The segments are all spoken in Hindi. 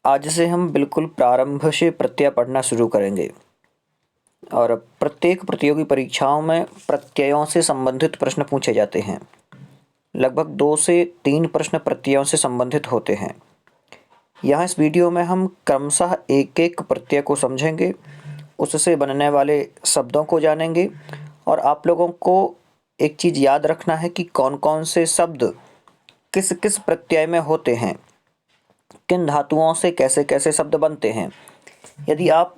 आज से हम बिल्कुल प्रारंभ से प्रत्यय पढ़ना शुरू करेंगे और प्रत्येक प्रतियोगी परीक्षाओं में प्रत्ययों से संबंधित प्रश्न पूछे जाते हैं। लगभग 2 से 3 प्रश्न प्रत्ययों से संबंधित होते हैं। यहाँ इस वीडियो में हम क्रमशः एक-एक प्रत्यय को समझेंगे, उससे बनने वाले शब्दों को जानेंगे और आप लोगों को एक चीज़ याद रखना है कि कौन-कौन से शब्द किस-किस प्रत्यय में होते हैं, किन धातुओं से कैसे-कैसे शब्द बनते हैं। यदि आप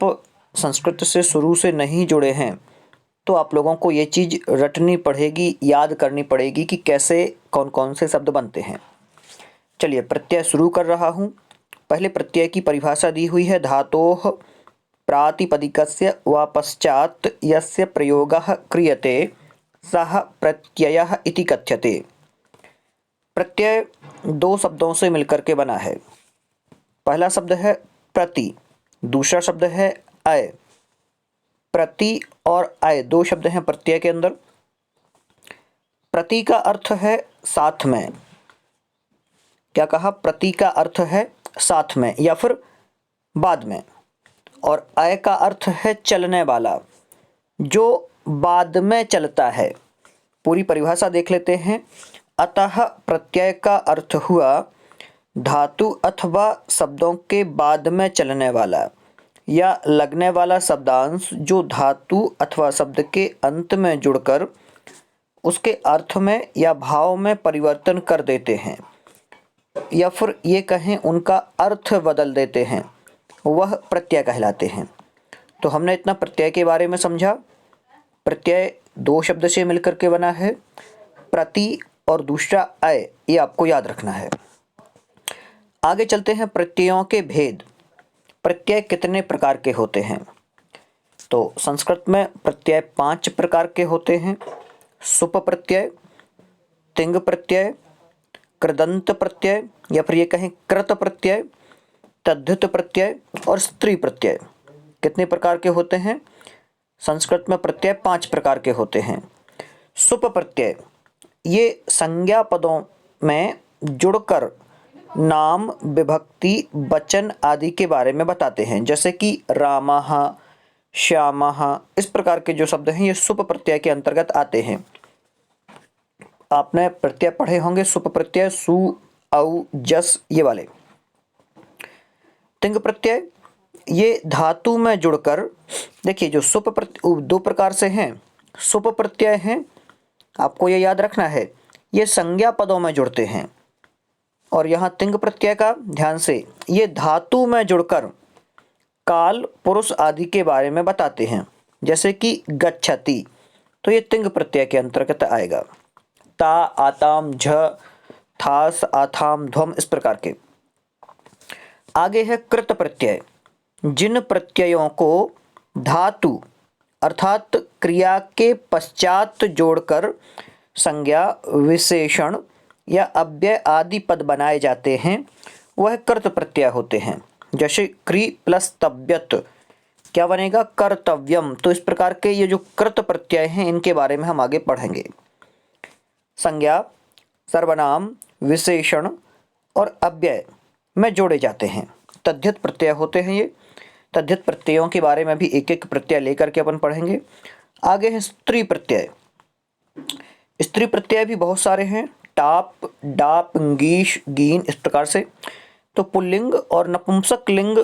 संस्कृत से शुरू से नहीं जुड़े हैं तो आप लोगों को ये चीज़ रटनी पड़ेगी, याद करनी पड़ेगी कि कैसे कौन-कौन से शब्द बनते हैं। चलिए प्रत्यय शुरू कर रहा हूँ। पहले प्रत्यय की परिभाषा दी हुई है, धातोः प्रातिपदिकस्य व पश्चात् यस्य प्रयोगः क्रियते सः प्रत्ययः इति कथ्यते। प्रत्यय 2 शब्दों से मिलकर के बना है। पहला शब्द है प्रति, दूसरा शब्द है अय। प्रति और अय 2 शब्द हैं प्रत्यय के अंदर। प्रति का अर्थ है साथ में। क्या कहा? प्रति का अर्थ है साथ में या फिर बाद में। और अय का अर्थ है चलने वाला, जो बाद में चलता है। पूरी परिभाषा देख लेते हैं। अतः प्रत्यय का अर्थ हुआ धातु अथवा शब्दों के बाद में चलने वाला या लगने वाला शब्दांश जो धातु अथवा शब्द के अंत में जुड़कर उसके अर्थ में या भाव में परिवर्तन कर देते हैं या फिर ये कहें उनका अर्थ बदल देते हैं, वह प्रत्यय कहलाते हैं। तो हमने इतना प्रत्यय के बारे में समझा। प्रत्यय 2 शब्द से मिलकर के बना है, प्रति और दूसरा अय, ये आपको याद रखना है। आगे चलते हैं प्रत्ययों के भेद। प्रत्यय कितने प्रकार के होते हैं? तो संस्कृत में प्रत्यय 5 प्रकार के होते हैं। सुप प्रत्यय, तिंग प्रत्यय, कृदंत प्रत्यय या फिर ये कहें कृत प्रत्यय, तद्धित प्रत्यय और स्त्री प्रत्यय। कितने प्रकार के होते हैं? संस्कृत में प्रत्यय 5 प्रकार के होते हैं। सुप प्रत्यय ये संज्ञा पदों में जुड़कर नाम, विभक्ति, वचन आदि के बारे में बताते हैं, जैसे कि रामः, श्यामः, इस प्रकार के जो शब्द हैं ये सुप प्रत्यय के अंतर्गत आते हैं। आपने प्रत्यय पढ़े होंगे, सुप प्रत्यय सु, औ, जस, ये वाले। तिंग प्रत्यय ये धातु में जुड़कर, देखिए जो सुप प्रत्यय 2 प्रकार से हैं। सुप प्रत्यय हैं, आपको ये याद रखना है, ये संज्ञा पदों में जुड़ते हैं। और यहाँ तिंग प्रत्यय का ध्यान से, ये धातु में जुड़कर काल, पुरुष आदि के बारे में बताते हैं, जैसे कि गच्छति, तो ये तिंग प्रत्यय के अंतर्गत आएगा। ता, आताम, झ, थास, आथाम, ध्वम, इस प्रकार के। आगे है कृत प्रत्यय, जिन प्रत्ययों को धातु अर्थात क्रिया के पश्चात जोड़कर संज्ञा, विशेषण या अव्यय आदि पद बनाए जाते हैं, वह कृत प्रत्यय होते हैं। जैसे क्रि प्लस तव्यत, क्या बनेगा? कर्तव्यम। तो इस प्रकार के ये जो कृत प्रत्यय हैं इनके बारे में हम आगे पढ़ेंगे। संज्ञा, सर्वनाम, विशेषण और अव्यय में जोड़े जाते हैं। तद्धित प्रत्यय होते हैं ये। तद्धित प्रत्ययों के बारे में भी एक-एक प्रत्यय लेकर के अपन पढ़ेंगे। आगे है स्त्री प्रत्यय। स्त्री प्रत्यय भी बहुत सारे हैं, टाप, डाप, गीश, गीन, इस प्रकार से। तो पुल्लिंग और नपुंसक लिंग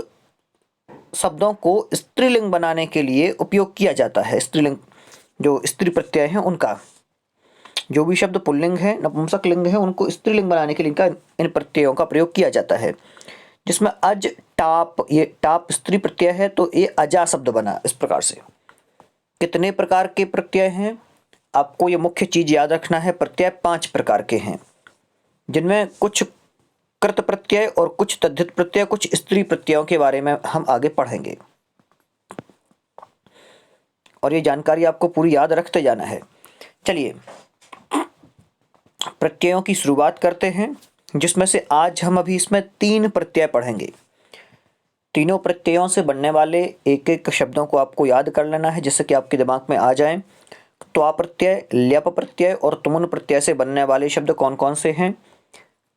शब्दों को स्त्रीलिंग बनाने के लिए उपयोग किया जाता है। स्त्रीलिंग जो स्त्री प्रत्यय हैं उनका, जो भी शब्द पुल्लिंग है, नपुंसक लिंग है, उनको स्त्रीलिंग बनाने के लिए इन प्रत्ययों का प्रयोग किया जाता है। जिसमें अज, टाप, ये टाप स्त्री प्रत्यय है तो ये अजा शब्द बना। इस प्रकार से कितने प्रकार के प्रत्यय हैं, आपको ये मुख्य चीज याद रखना है। प्रत्यय 5 प्रकार के हैं, जिनमें कुछ कृत प्रत्यय और कुछ तद्धित प्रत्यय, कुछ स्त्री प्रत्ययों के बारे में हम आगे पढ़ेंगे और ये जानकारी आपको पूरी याद रखते जाना है। चलिए प्रत्ययों की शुरुआत करते हैं, जिसमें से आज हम अभी इसमें 3 प्रत्यय पढ़ेंगे। तीनों प्रत्ययों से बनने वाले एक-एक शब्दों को आपको याद कर लेना है, जिससे कि आपके दिमाग में आ जाए। त्वा प्रत्यय, ल्यप प्रत्यय और तुमुन प्रत्यय से बनने वाले शब्द कौन कौन से हैं?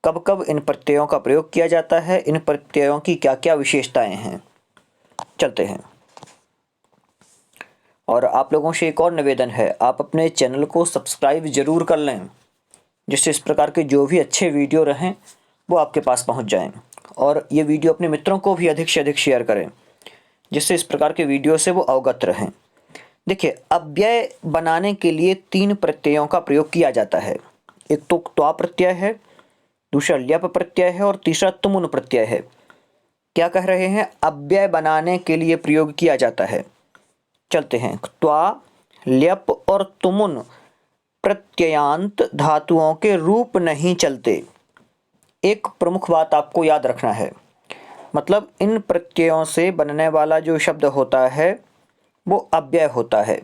कब कब इन प्रत्ययों का प्रयोग किया जाता है, इन प्रत्ययों की क्या क्या विशेषताएं हैं। चलते हैं। और आप लोगों से एक और निवेदन है, आप अपने चैनल को सब्सक्राइब जरूर कर लें, जिससे इस प्रकार के जो भी अच्छे वीडियो रहें वो आपके पास पहुंच जाएं। और ये वीडियो अपने मित्रों को भी अधिक से अधिक शेयर करें, जिससे इस प्रकार के वीडियो से वो अवगत रहें। देखिए, अव्यय बनाने के लिए 3 प्रत्ययों का प्रयोग किया जाता है। एक तो त्वा प्रत्यय है, दूसरा ल्यप प्रत्यय है और तीसरा तुमुन प्रत्यय है। क्या कह रहे हैं? अव्यय बनाने के लिए प्रयोग किया जाता है। चलते हैं। त्वा, ल्यप और तुमुन प्रत्ययांत धातुओं के रूप नहीं चलते। एक प्रमुख बात आपको याद रखना है, मतलब इन प्रत्ययों से बनने वाला जो शब्द होता है वो अव्यय होता है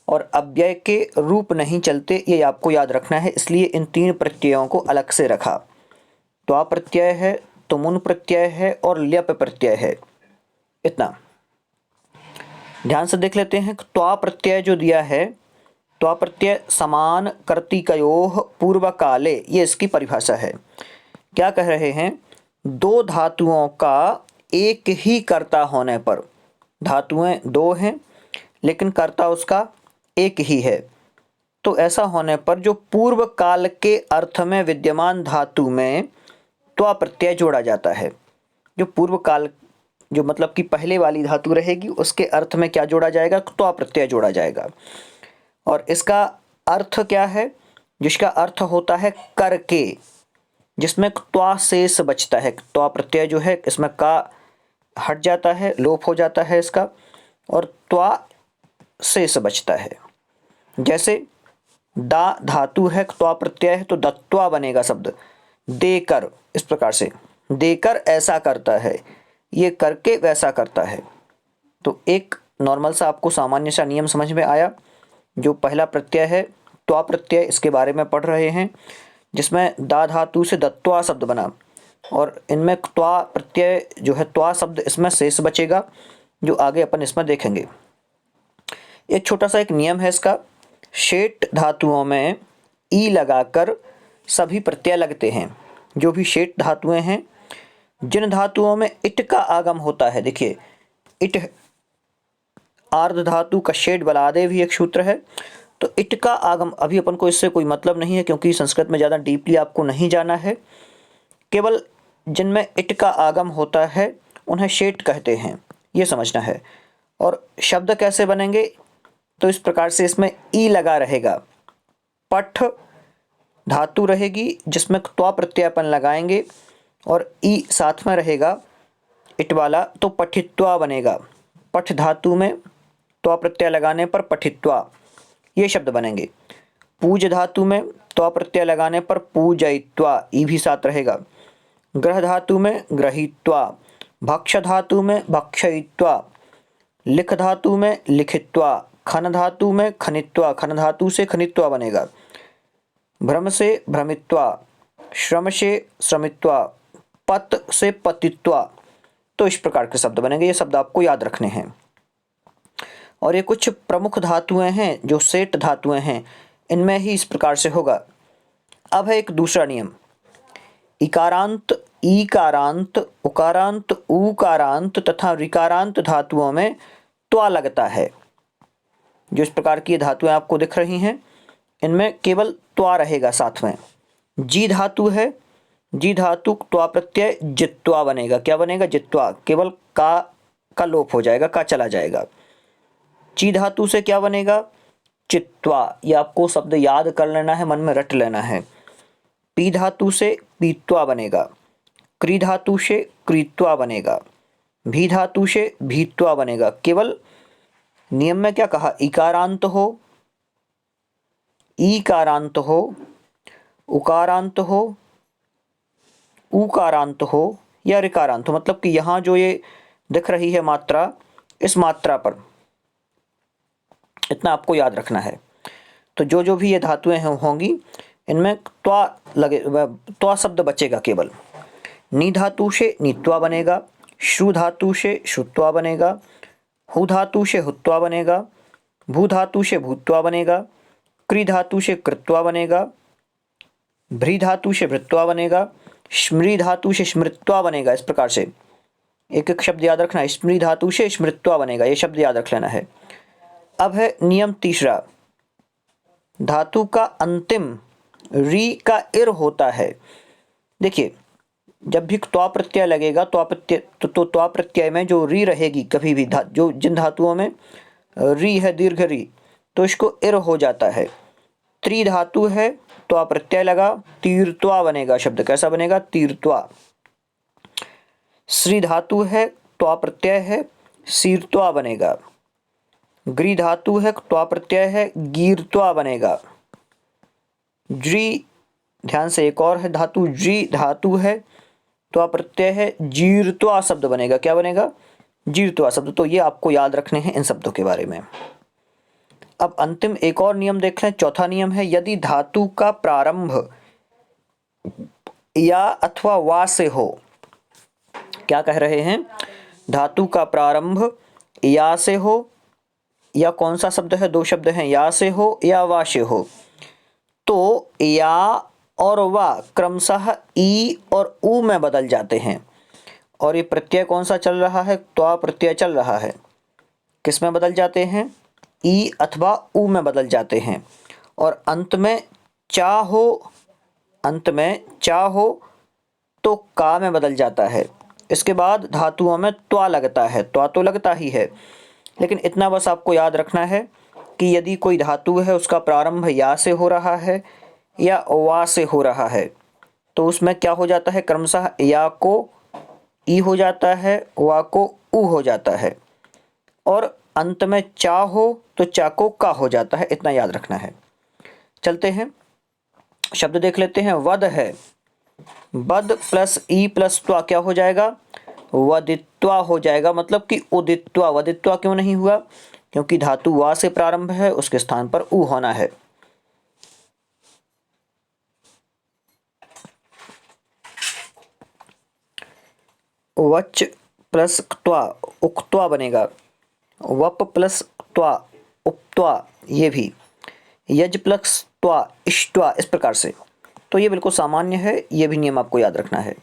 और अव्यय के रूप नहीं चलते, ये आपको याद रखना है। इसलिए इन 3 प्रत्ययों को अलग से रखा। त्वा प्रत्यय है, तुमुन प्रत्यय है और ल्यप प्रत्यय है। इतना ध्यान से देख लेते हैं। त्वा प्रत्यय जो दिया है, त्वा प्रत्यय समान कर्तिकयोः पूर्व काले, ये इसकी परिभाषा है। क्या कह रहे हैं? 2 धातुओं का एक ही कर्ता होने पर, धातुएं 2 हैं लेकिन कर्ता उसका एक ही है, तो ऐसा होने पर जो पूर्व काल के अर्थ में विद्यमान धातु में त्वा प्रत्यय जोड़ा जाता है। जो पूर्व काल, जो मतलब कि पहले वाली धातु रहेगी, उसके अर्थ में क्या जोड़ा जाएगा? त्वा प्रत्यय जोड़ा जाएगा। और इसका अर्थ क्या है? जिसका अर्थ होता है करके, जिसमें त्वा शेष बचता है। त्वा प्रत्यय जो है इसमें का हट जाता है, लोप हो जाता है इसका, और त्वा शेष बचता है। जैसे दा धातु है, त्वा प्रत्यय है, तो दत्वा बनेगा शब्द। देकर, इस प्रकार से देकर ऐसा करता है, ये करके वैसा करता है। तो एक नॉर्मल सा आपको सामान्य सा नियम समझ में आया। जो पहला प्रत्यय है त्वा प्रत्यय, इसके बारे में पढ़ रहे हैं, जिसमें दा धातु से दत्वा शब्द बना, और इनमें त्वा प्रत्यय जो है, त्वा शब्द इसमें शेष बचेगा, जो आगे अपन इसमें देखेंगे। एक छोटा सा एक नियम है इसका। शेट धातुओं में ई लगाकर सभी प्रत्यय लगते हैं। जो भी शेट धातुएं हैं, जिन धातुओं में इट का आगम होता है, देखिए इट आर्ध धातु का शेड बलादे भी एक सूत्र है, तो इट का आगम, अभी अपन को इससे कोई मतलब नहीं है क्योंकि संस्कृत में ज़्यादा डीपली आपको नहीं जाना है। केवल जिनमें इट का आगम होता है उन्हें शेट कहते हैं, ये समझना है। और शब्द कैसे बनेंगे? तो इस प्रकार से इसमें ई लगा रहेगा, पठ धातु रहेगी जिसमें त्वा प्रत्यय अपन लगाएंगे, और ई साथ में रहेगा इट वाला, तो पठित्वा बनेगा। पठ धातु में त्वा प्रत्यय लगाने पर पठित्वा, ये शब्द बनेंगे। पूज धातु में त्वा प्रत्यय लगाने पर पूजयित्वा, ई भी साथ रहेगा। ग्रह धातु में ग्रहीत्वा, भक्ष धातु में भक्षयित्वा, लिख धातु में लिखित्वा, खन धातु में खनित्वा, खन धातु से खनित्वा बनेगा। भ्रम से भ्रमित्वा, श्रम से श्रमित्वा, पत से पतित्वा, तो इस प्रकार के शब्द बनेंगे। ये शब्द आपको याद रखने हैं। और ये कुछ प्रमुख धातुएं हैं जो सेट धातुएं हैं, इनमें ही इस प्रकार से होगा। अब है एक दूसरा नियम। इकारांत, ईकारांत, उकारांत, ऊकारांत तथा ऋकारांत धातुओं में त्वा लगता है। जो इस प्रकार की धातुएं आपको दिख रही हैं, इनमें केवल त्वा रहेगा साथ में। जी धातु है, जी धातु त्वा प्रत्यय जित्वा बनेगा। क्या बनेगा? जित्वा, केवल का लोप हो जाएगा, का चला जाएगा। ची धातु से क्या बनेगा? चित्वा, ये आपको शब्द याद कर लेना है, मन में रट लेना है। पी धातु से पीत्वा बनेगा। क्री धातु से क्रीत्वा बनेगा। भी धातु से भीत्वा बनेगा। केवल नियम में क्या कहा? इकारांत हो, ईकारांत हो, उकारांत हो, ऊकारांत हो या ऋकारांत हो, मतलब कि यहाँ जो ये दिख रही है मात्रा, इस मात्रा पर इतना आपको याद रखना है। तो जो जो भी ये धातुएं होंगी, इनमें त्वा शब्द बचेगा केवल। नी धातु से नीत्वा बनेगा, श्रु धातु से श्रुत्वा बनेगा, हु धातु से हुत्वा बनेगा, भू धातु से भूत्वा बनेगा, क्री धातु से कृत्वा बनेगा, भ्री धातु से भृत्वा बनेगा, स्मृ धातु से स्मृत्वा बनेगा। इस प्रकार से एक एक शब्द याद रखना है। स्मृ धातु से स्मृत्वा बनेगा, ये शब्द याद रख लेना है। अब है नियम तीसरा, धातु का अंतिम री का इर होता है। देखिए, जब भी त्वा प्रत्यय लगेगा, त्वा प्रत्यय तो त्वा प्रत्यय में जो री रहेगी, कभी भी जो जिन धातुओं में री है, दीर्घ री, तो इसको इर हो जाता है। त्रि धातु है, त्वा प्रत्यय लगा, तीर्त्वा बनेगा शब्द। कैसा बनेगा? तीर्त्वा। श्री धातु है, त्वा प्रत्यय है, सीर्त्वा बनेगा। ग्री धातु है, त्वा प्रत्यय है, गीर्त्वा बनेगा। ज्री, ध्यान से एक और है धातु, जी धातु है, त्वा प्रत्यय है, जीर्त्वा शब्द बनेगा। क्या बनेगा? जीर्त्वा शब्द। तो ये आपको याद रखने हैं इन शब्दों के बारे में। अब अंतिम एक और नियम देख लें। चौथा नियम है, यदि धातु का प्रारंभ या अथवा वा से हो। क्या कह रहे हैं? धातु का प्रारंभ या से हो, या कौन सा शब्द है? दो शब्द हैं, या से हो या वा से हो। तो या और वा क्रमशः ई और उ में बदल जाते हैं। और ये प्रत्यय कौन सा चल रहा है? त्वा प्रत्यय चल रहा है। किस में बदल जाते हैं? ई अथवा उ में बदल जाते हैं। और अंत में चा हो, अंत में चा हो तो का में बदल जाता है। इसके बाद धातुओं में त्वा लगता है। त्वा तो लगता ही है, लेकिन इतना बस आपको याद रखना है कि यदि कोई धातु है, उसका प्रारंभ या से हो रहा है या वा से हो रहा है, तो उसमें क्या हो जाता है? क्रमशः या को ई हो जाता है, वा को उ हो जाता है। और अंत में चा हो तो चा को का हो जाता है। इतना याद रखना है। चलते हैं, शब्द देख लेते हैं। वद है, वद प्लस ई प्लस त्वा क्या हो जाएगा? वदित्वा हो जाएगा। मतलब कि उदित्वा। वदित्वा क्यों नहीं हुआ? क्योंकि धातु वा से प्रारंभ है, उसके स्थान पर उ होना है। वच प्लस क्त्वा उक्त्वा बनेगा। वप प्लस त्वा उपत्वा, ये भी। यज प्लस त्वा इष्ट्वा, इस प्रकार से। तो ये बिल्कुल सामान्य है, ये भी नियम आपको याद रखना है।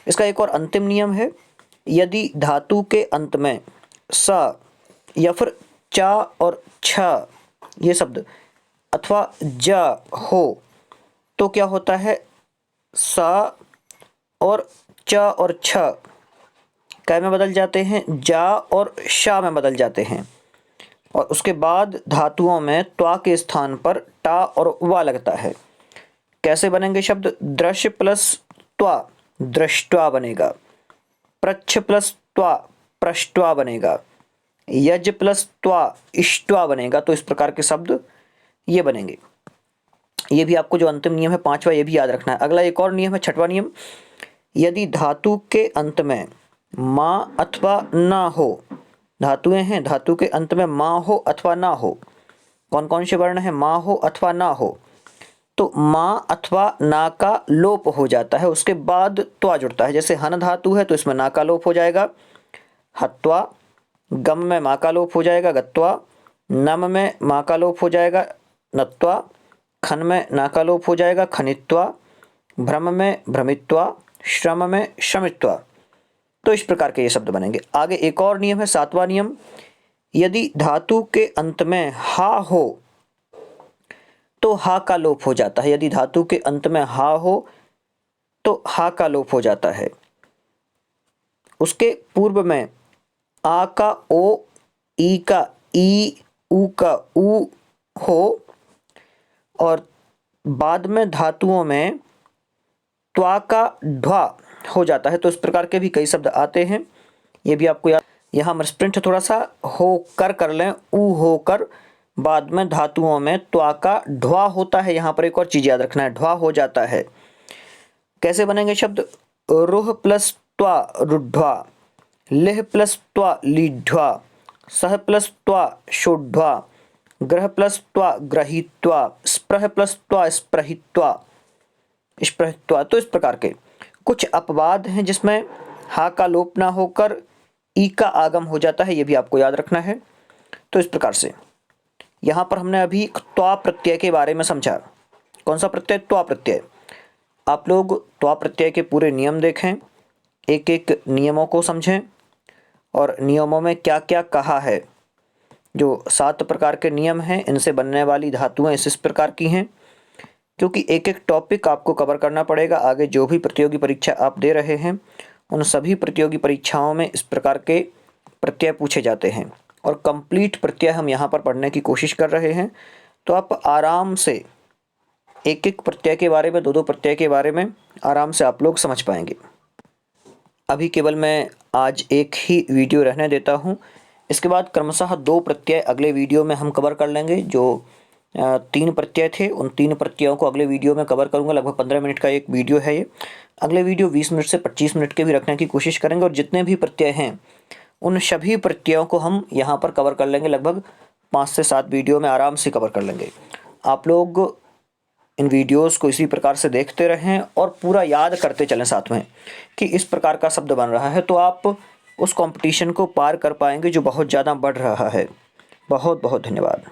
इसका एक और अंतिम नियम है, यदि धातु के अंत में स या फिर चा और छ ये शब्द अथवा ज हो तो क्या होता है? स और च और छ कै में बदल जाते हैं, जा और शा में बदल जाते हैं। और उसके बाद धातुओं में त्वा के स्थान पर टा और वा लगता है। कैसे बनेंगे शब्द? दृश्य प्लस त्वा दृष्ट्वा बनेगा। प्रच्छ प्लस त्वा प्रष्ट्वा बनेगा। यज प्लस त्वा इष्ट्वा बनेगा। तो इस प्रकार के शब्द ये बनेंगे। ये भी आपको जो अंतिम नियम है पांचवा, ये भी याद रखना है। अगला एक और नियम है, छठवां नियम, यदि धातु के अंत में माँ अथवा ना हो। धातुएं हैं, धातु के अंत में माँ हो अथवा ना हो। कौन कौन से वर्ण है? माँ हो अथवा ना हो। तो माँ अथवा ना का लोप हो जाता है, उसके बाद त्वा जुड़ता है। जैसे हन धातु है तो इसमें ना का लोप हो जाएगा, हत्वा। गम में माँ का लोप हो जाएगा, गत्वा। नम में माँ का लोप हो जाएगा, नत्वा। खन में ना का लोप हो जाएगा, खनित्वा। भ्रम में भ्रमित्वा। श्रम में श्रमित्वा। तो इस प्रकार के ये शब्द बनेंगे। आगे एक और नियम है, सातवां नियम, यदि धातु के अंत में हा हो तो हा का लोप हो जाता है। यदि धातु के अंत में हा हो तो हा का लोप हो जाता है। उसके पूर्व में आ का ओ, ई का ई, उ का उ हो, और बाद में धातुओं में त्वा का ढ्वा हो जाता है। तो इस प्रकार के भी कई शब्द आते हैं, ये भी आपको याद। यहाँ स्प्रिंट थोड़ा सा होकर कर लें, उ होकर, बाद में धातुओं में त्वा का ढ्वा होता है। यहाँ पर एक और चीज याद रखना है, ढ्वा हो जाता है। कैसे बनेंगे शब्द? रुह प्लस त्वा रुढ्वा। लिह प्लस त्वा लीढ्वा। सह प्लस त्वा शोढ्वा। ग्रह प्लस त्वा ग्रहीत्वा। स्प्रह प्लस त्वा स्प्रहित्वा। स्प्रहित्वा। तो इस प्रकार के कुछ अपवाद हैं जिसमें हा का लोप ना होकर ई का आगम हो जाता है, ये भी आपको याद रखना है। तो इस प्रकार से यहाँ पर हमने अभी त्वा प्रत्यय के बारे में समझा। कौन सा प्रत्यय? त्वा प्रत्यय। आप लोग त्वा प्रत्यय के पूरे नियम देखें, एक एक नियमों को समझें और नियमों में क्या क्या कहा है। जो 7 प्रकार के नियम हैं, इनसे बनने वाली धातुएं इस प्रकार की हैं। क्योंकि एक एक टॉपिक आपको कवर करना पड़ेगा, आगे जो भी प्रतियोगी परीक्षा आप दे रहे हैं उन सभी प्रतियोगी परीक्षाओं में इस प्रकार के प्रत्यय पूछे जाते हैं और कंप्लीट प्रत्यय हम यहाँ पर पढ़ने की कोशिश कर रहे हैं। तो आप आराम से एक एक प्रत्यय के बारे में, 2-2 प्रत्यय के बारे में आराम से आप लोग समझ पाएंगे। अभी केवल मैं आज एक ही वीडियो रहने देता हूँ, इसके बाद क्रमशः 2 प्रत्यय अगले वीडियो में हम कवर कर लेंगे। जो 3 प्रत्यय थे उन 3 प्रत्ययों को अगले वीडियो में कवर करूँगा। लगभग 15 मिनट का एक वीडियो है ये। अगले वीडियो 20 मिनट से 25 मिनट के भी रखने की कोशिश करेंगे और जितने भी प्रत्यय हैं उन सभी प्रत्ययों को हम यहाँ पर कवर कर लेंगे। लगभग 5 से 7 वीडियो में आराम से कवर कर लेंगे। आप लोग इन वीडियोस को इसी प्रकार से देखते रहें और पूरा याद करते चलें साथ में कि इस प्रकार का शब्द बन रहा है, तो आप उस कंपटीशन को पार कर पाएंगे जो बहुत ज़्यादा बढ़ रहा है। बहुत बहुत धन्यवाद।